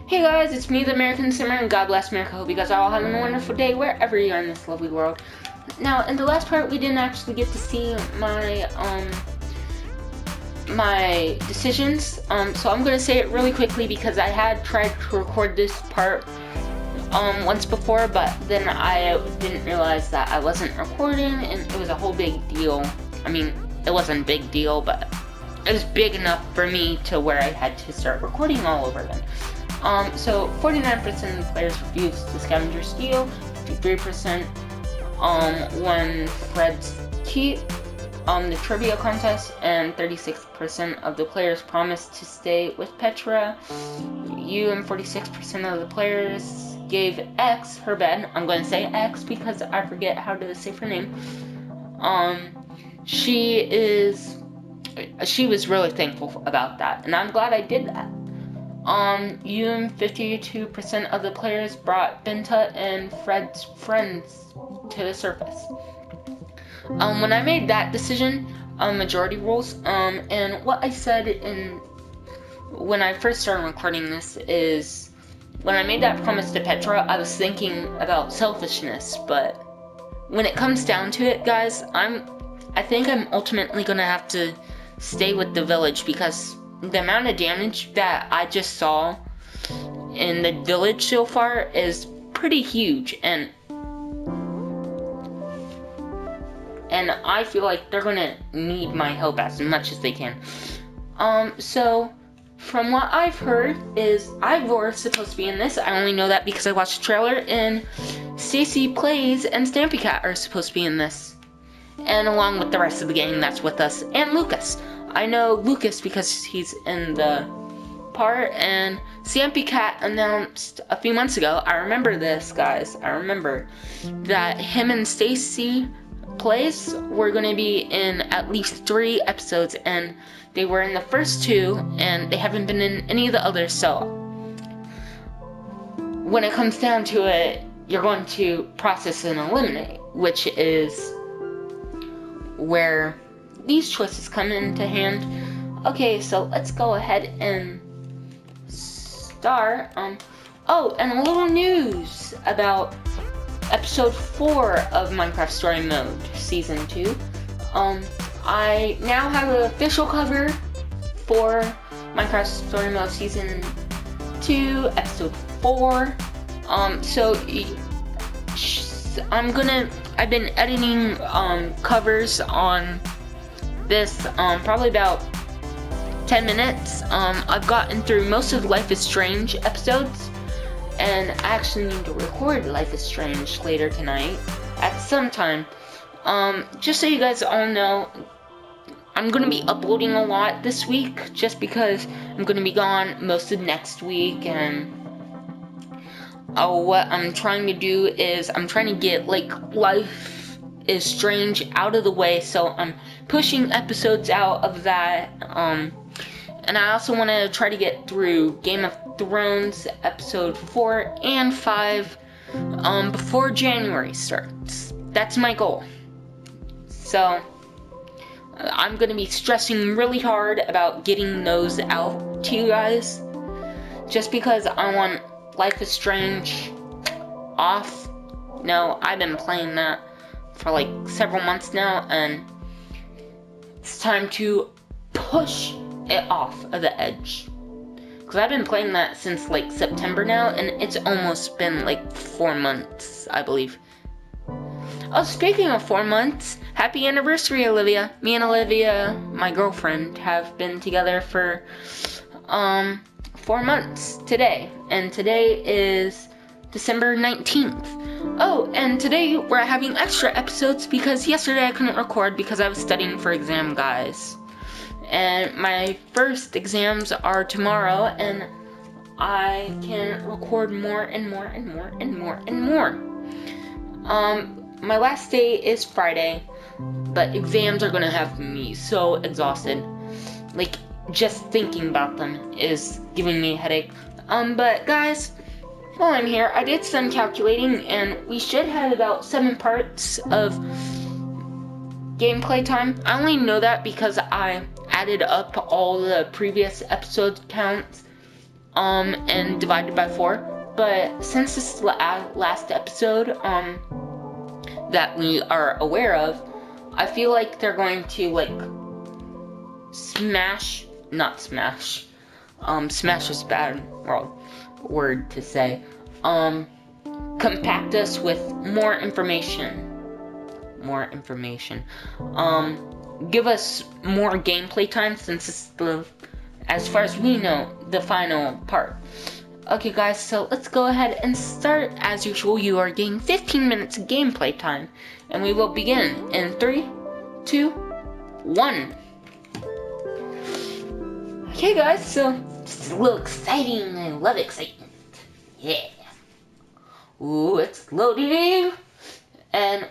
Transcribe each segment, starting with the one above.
Hey guys, it's me, the American Simmer, and God bless America. Hope you guys are all having a wonderful day wherever you are in this lovely world. Now, in the last part, we didn't actually get to see my decisions. So I'm gonna say it really quickly because I had tried to record this part once before, but then I didn't realize that I wasn't recording, and it was a whole big deal. I mean, it wasn't a big deal, but it was big enough for me to where I had to start recording all over again. So 49% of the players refused the scavenger steal, 53% won Fred's keep, the trivia contest, and 36% of the players promised to stay with Petra. You and 46% of the players gave X her bed. I'm going to say X because I forget how to say her name. She was really thankful about that, and I'm glad I did that. You and 52% of the players brought Benta and Fred's friends to the surface. When I made that decision, majority rules, and what I said when I first started recording this is, when I made that promise to Petra, I was thinking about selfishness, but when it comes down to it, guys, I think I'm ultimately gonna have to stay with the village because the amount of damage that I just saw in the village so far is pretty huge, and I feel like they're gonna need my help as much as they can. So from what I've heard is Ivor is supposed to be in this. I only know that because I watched the trailer, and Stacy Plays and Stampy Cat are supposed to be in this. And along with the rest of the gang that's with us, and Lucas. I know Lucas because he's in the part, and Stampy Cat announced a few months ago, I remember this, guys, I remember, that him and Stacy Plays were going to be in at least 3 episodes, and they were in the first 2, and they haven't been in any of the others, so when it comes down to it, you're going to process and eliminate, which is where these choices come into hand. Okay, so let's go ahead and start. Oh, and a little news about episode 4 of Minecraft Story Mode Season 2. I now have an official cover for Minecraft Story Mode Season 2, episode 4. I've been editing covers on this probably about 10 minutes. I've gotten through most of Life is Strange episodes, and I actually need to record Life is Strange later tonight at some time. Just so you guys all know, I'm going to be uploading a lot this week just because I'm going to be gone most of next week, and what I'm trying to do is I'm trying to get Life is Strange out of the way, so I'm pushing episodes out of that, and I also want to try to get through Game of Thrones episode 4 and 5 before January starts. That's my goal. So I'm going to be stressing really hard about getting those out to you guys, just because I want Life is Strange off. No, I've been playing that for several months now, and it's time to push it off of the edge. Because I've been playing that since September now, and it's almost been 4 months, I believe. Oh, speaking of 4 months, happy anniversary, Olivia. Me and Olivia, my girlfriend, have been together for 4 months today, and today is December 19th. Oh, and today we're having extra episodes because yesterday I couldn't record because I was studying for exam, guys. And my first exams are tomorrow, and I can record more and more and more and more and more. My last day is Friday, but exams are gonna have me so exhausted. Just thinking about them is giving me a headache. But guys, while I'm here, I did some calculating, and we should have about 7 parts of gameplay time. I only know that because I added up all the previous episode counts and divided by 4. But since this is the last episode, that we are aware of, I feel like they're going to, like, smash is a bad word to say, compact us with more information, give us more gameplay time, since it's the, as far as we know, the final part. Okay guys, so let's go ahead and start. As usual, you are getting 15 minutes of gameplay time, and we will begin in 3, 2, 1. Okay guys, so this is a little exciting. I love excitement. Yeah. Ooh, it's loading. And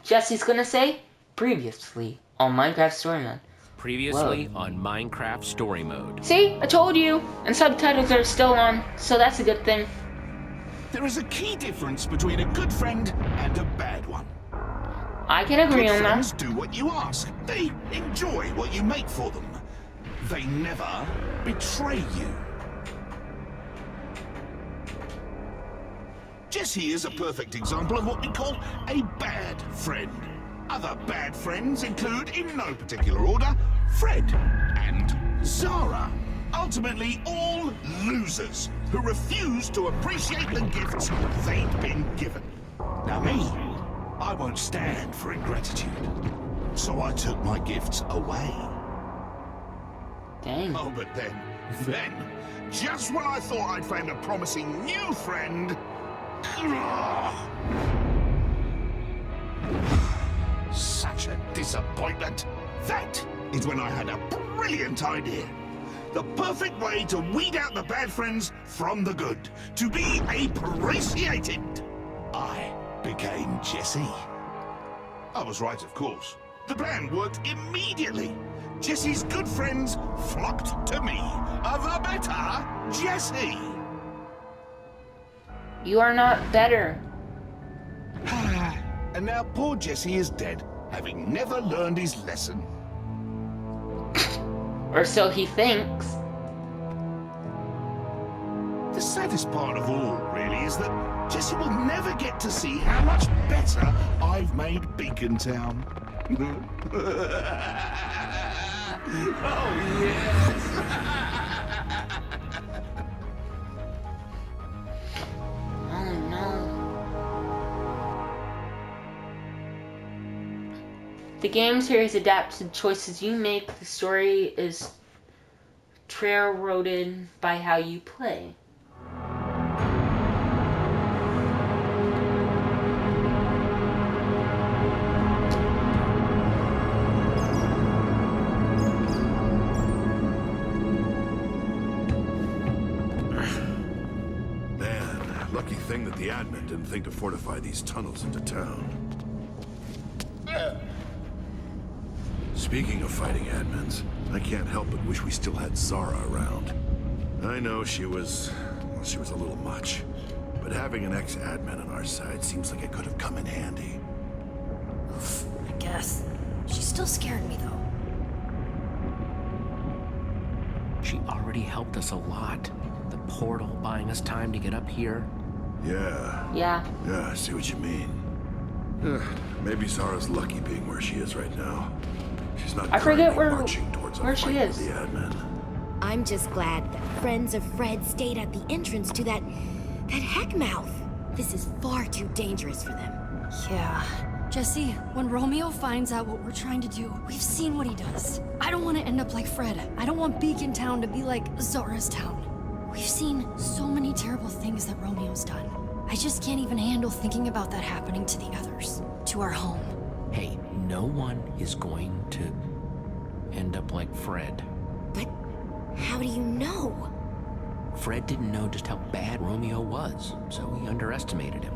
Jesse's gonna say, previously on Minecraft Story Mode. Previously on Minecraft Story Mode. See, I told you. And subtitles are still on, so that's a good thing. There is a key difference between a good friend and a bad one. I can agree Good on friends that. do what you ask. They enjoy what you make for them. They never betray you. Jesse is a perfect example of what we call a bad friend. Other bad friends include, in no particular order, Fred and Zara. Ultimately, all losers who refuse to appreciate the gifts they'd been given. Now me, I won't stand for ingratitude. So I took my gifts away. Dang. Oh, but then, just when I thought I'd found a promising new friend, such a disappointment. That is when I had a brilliant idea. The perfect way to weed out the bad friends from the good. To be appreciated. I became Jesse. I was right, of course. The plan worked immediately. Jesse's good friends flocked to me. The better Jesse. You are not better. And now poor Jesse is dead, having never learned his lesson. Or so he thinks. The saddest part of all, really, is that Jesse will never get to see how much better I've made Beacon Town. Oh, yes! Oh no. The game series adapts to the choices you make. The story is railroaded by how you play. Man, lucky thing that the admin didn't think to fortify these tunnels into town. Speaking of fighting admins, I can't help but wish we still had Zara around. I know she was a little much, but having an ex-admin on our side seems like it could have come in handy. I guess. She still scared me, though. She already helped us a lot. The portal buying us time to get up here. Yeah, Yeah. I see what you mean. Maybe Zara's lucky being where she is right now. She's not I forget currently where marching towards a she fight is. with the admin. I'm just glad that friends of Fred stayed at the entrance to that heck mouth. This is far too dangerous for them. Yeah. Jesse, when Romeo finds out what we're trying to do, we've seen what he does. I don't want to end up like Fred. I don't want Beacon Town to be like Zara's town. We've seen so many terrible things that Romeo's done. I just can't even handle thinking about that happening to the others, to our home. Hey, no one is going to end up like Fred. But how do you know? Fred didn't know just how bad Romeo was, so he underestimated him.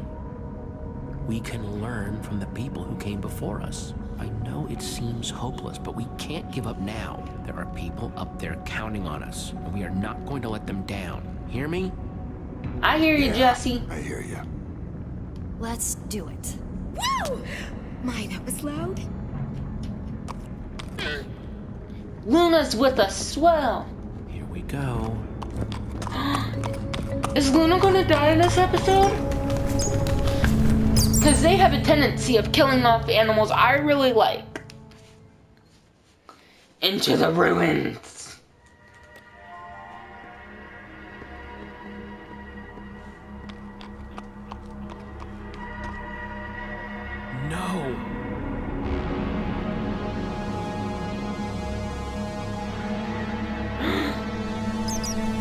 We can learn from the people who came before us. I know it seems hopeless, but we can't give up now. There are people up there counting on us, and we are not going to let them down. Hear me? I hear you, Jesse. I hear you. Let's do it. Woo! My, that was loud. Luna's with us, swell. Here we go. Is Luna gonna die in this episode? Because they have a tendency of killing off animals I really like. Into the ruins. No.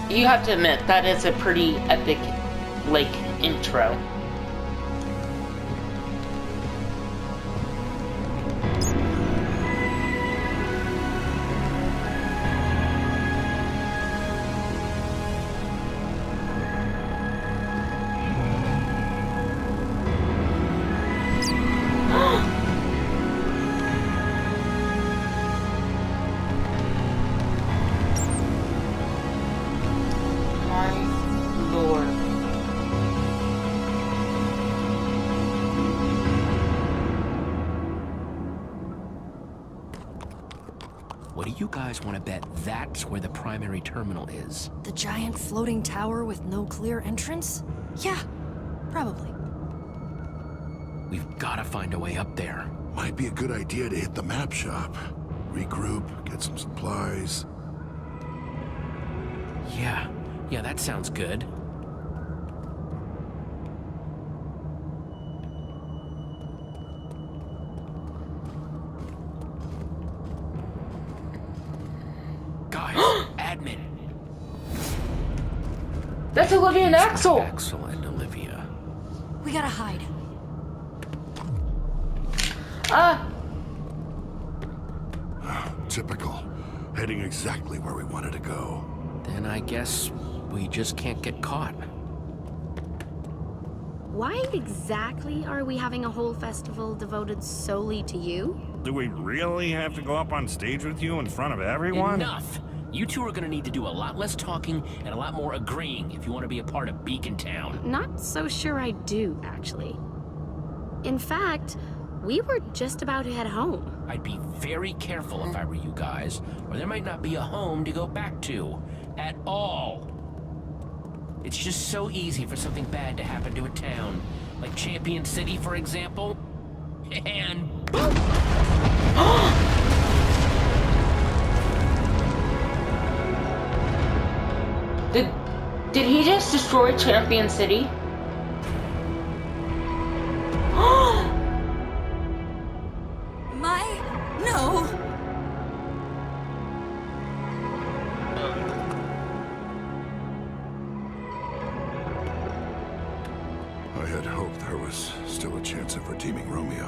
You have to admit, that is a pretty epic, like, intro. What do you guys want to bet that's where the primary terminal is? The giant floating tower with no clear entrance? Yeah, probably. We've got to find a way up there. Might be a good idea to hit the map shop. Regroup, get some supplies. Yeah, that sounds good. Guys, admin. That's Olivia and Axel. Axel and Olivia. We gotta hide. Typical. Heading exactly where we wanted to go. Then I guess we just can't get caught. Why exactly are we having a whole festival devoted solely to you? Do we really have to go up on stage with you in front of everyone? Enough! You two are gonna need to do a lot less talking and a lot more agreeing if you want to be a part of Beacon Town. Not so sure I do, actually. In fact, we were just about to head home. I'd be very careful if I were you guys, or there might not be a home to go back to. At all. It's just so easy for something bad to happen to a town. Like Champion City, for example. And boom! Did he just destroy Champion City? No! I had hoped there was still a chance of redeeming Romeo.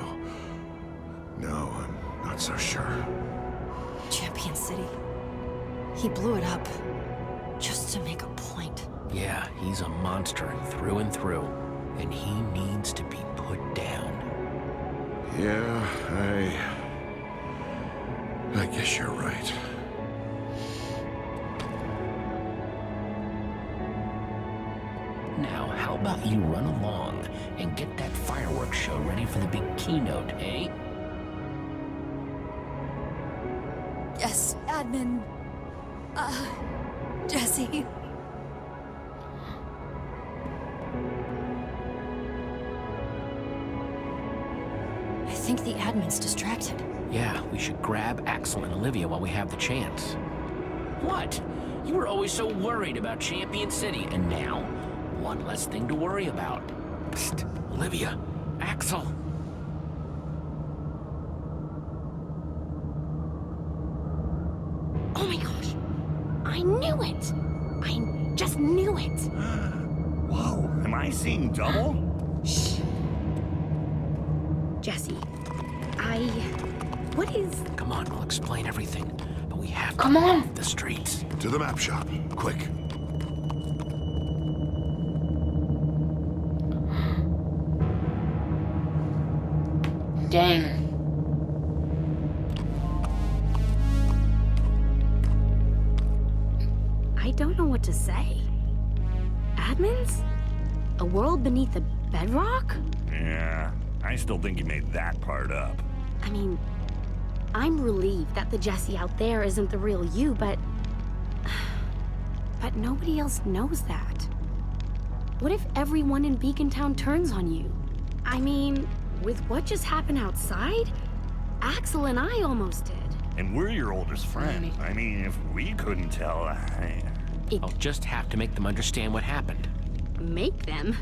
Now I'm not so sure. Champion City. He blew it up. Just to make a point. Yeah, he's a monster through and through. And he needs to be put down. Yeah, I guess you're right. Now, how about you run along and get that fireworks show ready for the big keynote, eh? Yes, admin. Jesse. I think the admin's distracted. Yeah, we should grab Axel and Olivia while we have the chance. What? You were always so worried about Champion City, and now, one less thing to worry about. Psst, Olivia, Axel. Oh my gosh! I knew it! I just knew it! Whoa, am I seeing double? Shh. Jesse, what is... Come on, we'll explain everything. But we have to Come on. off the streets. To the map shop, quick. Dang. I don't know what to say. Admins? A world beneath the bedrock? Yeah, I still think you made that part up. I mean, I'm relieved that the Jesse out there isn't the real you, but But nobody else knows that. What if everyone in Beacon Town turns on you? I mean, with what just happened outside, Axel and I almost did. And we're your oldest friend. I mean, if we couldn't tell, I'll just have to make them understand what happened. Make them?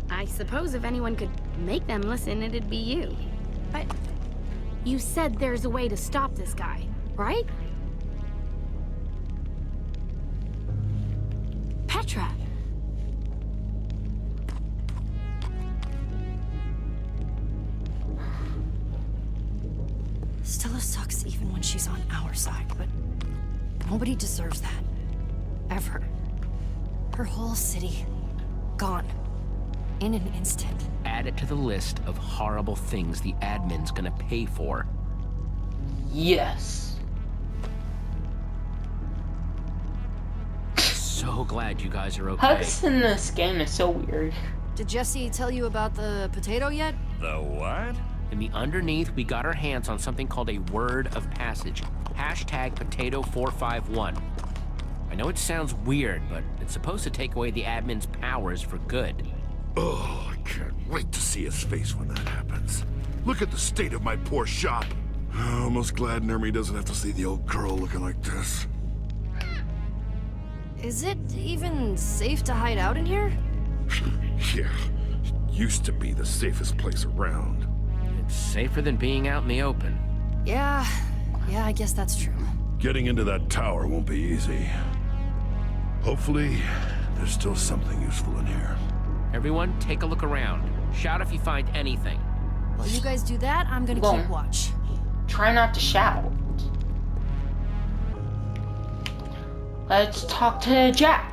I suppose if anyone could make them listen, it'd be you. But you said there's a way to stop this guy, right? Petra! Stella sucks even when she's on our side, but nobody deserves that. Ever. Her whole city, gone. In an instant. Add it to the list of horrible things the admin's gonna pay for. Yes. So glad you guys are okay. Hugs in this game is so weird. Did Jesse tell you about the potato yet? the what? In the underneath, we got our hands on something called a word of passage. Hashtag potato451. I know it sounds weird, but it's supposed to take away the admin's powers for good. Oh, I can't wait to see his face when that happens. Look at the state of my poor shop. Almost glad Nermi doesn't have to see the old girl looking like this. Is it even safe to hide out in here? Yeah, it used to be the safest place around. It's safer than being out in the open. Yeah, I guess that's true. Getting into that tower won't be easy. Hopefully, there's still something useful in here. Everyone, take a look around. Shout if you find anything. While you guys do that, I'm gonna Well, keep watch. Try not to shout. Let's talk to Jack.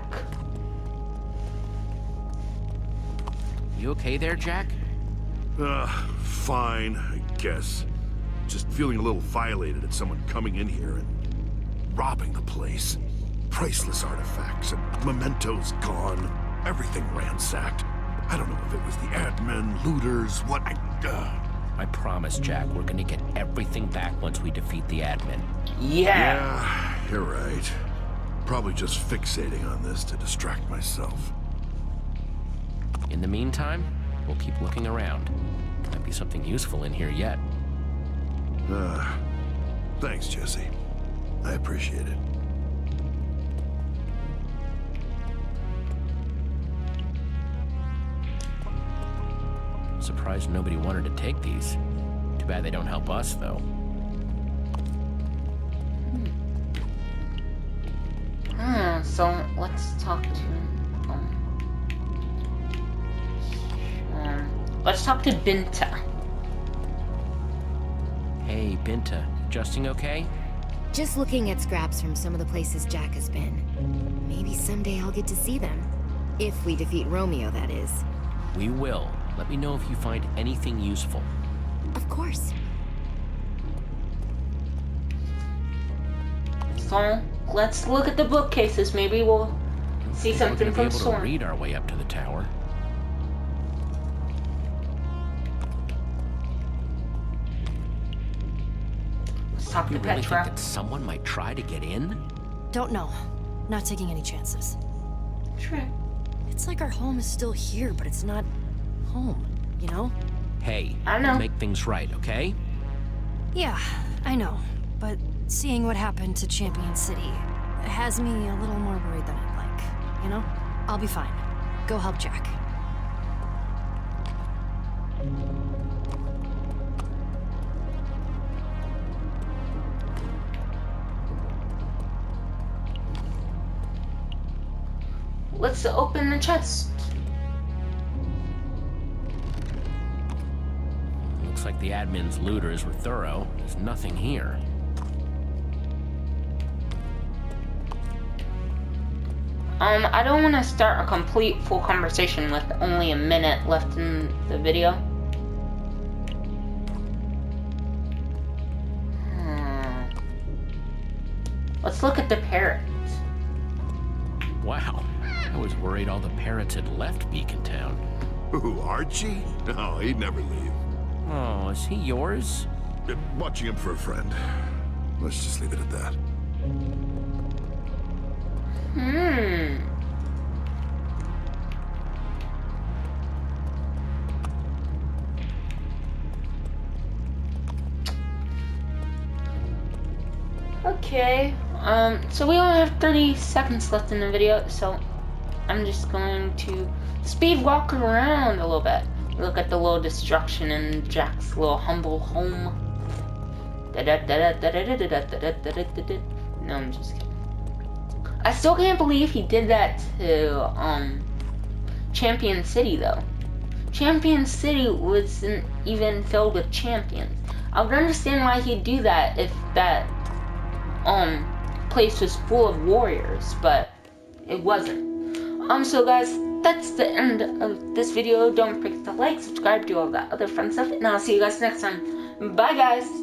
You okay there, Jack? Fine, I guess. Just feeling a little violated at someone coming in here and robbing the place. Priceless artifacts and mementos gone. Everything ransacked. I don't know if it was the admin, looters, what I promise, Jack, we're gonna get everything back once we defeat the admin. Yeah. Yeah, you're right. Probably just fixating on this to distract myself. In the meantime, we'll keep looking around. Might be something useful in here yet. Thanks, Jesse. I appreciate it. Surprised nobody wanted to take these. Too bad they don't help us, though. So let's talk to let's talk to Binta. Hey, Binta, adjusting okay? Just looking at scraps from some of the places Jack has been. Maybe someday I'll get to see them. If we defeat Romeo, that is. We will. Let me know if you find anything useful. Of course. So let's look at the bookcases. Maybe we'll see We're something gonna be from able to Storm. read our way up to the tower. Let's talk You to really think Petra. that someone might try to get in? Don't know. Not taking any chances. True. It's like our home is still here, but it's not home, you know? Hey, I know. we'll make things right, okay? Yeah, I know. But seeing what happened to Champion City has me a little more worried than I'd like, you know? I'll be fine. Go help Jack. Let's open the chest. Looks like the admin's looters were thorough. There's nothing here. I don't want to start a complete full conversation with only a minute left in the video. Let's look at the parrot. Wow, I was worried all the parrots had left Beacon Town. Who, Archie? No, he'd never leave. Oh, is he yours? Watching him for a friend. Let's just leave it at that. Okay, so we only have 30 seconds left in the video, so I'm just going to speed walk around a little bit. Look at the little destruction in Jack's little humble home. No, I'm just kidding. I still can't believe he did that to, Champion City, though. Champion City wasn't even filled with champions. I would understand why he'd do that if that, place was full of warriors, but it wasn't. So guys, that's the end of this video. Don't forget to like, subscribe, do all that other fun stuff, and I'll see you guys next time. Bye, guys!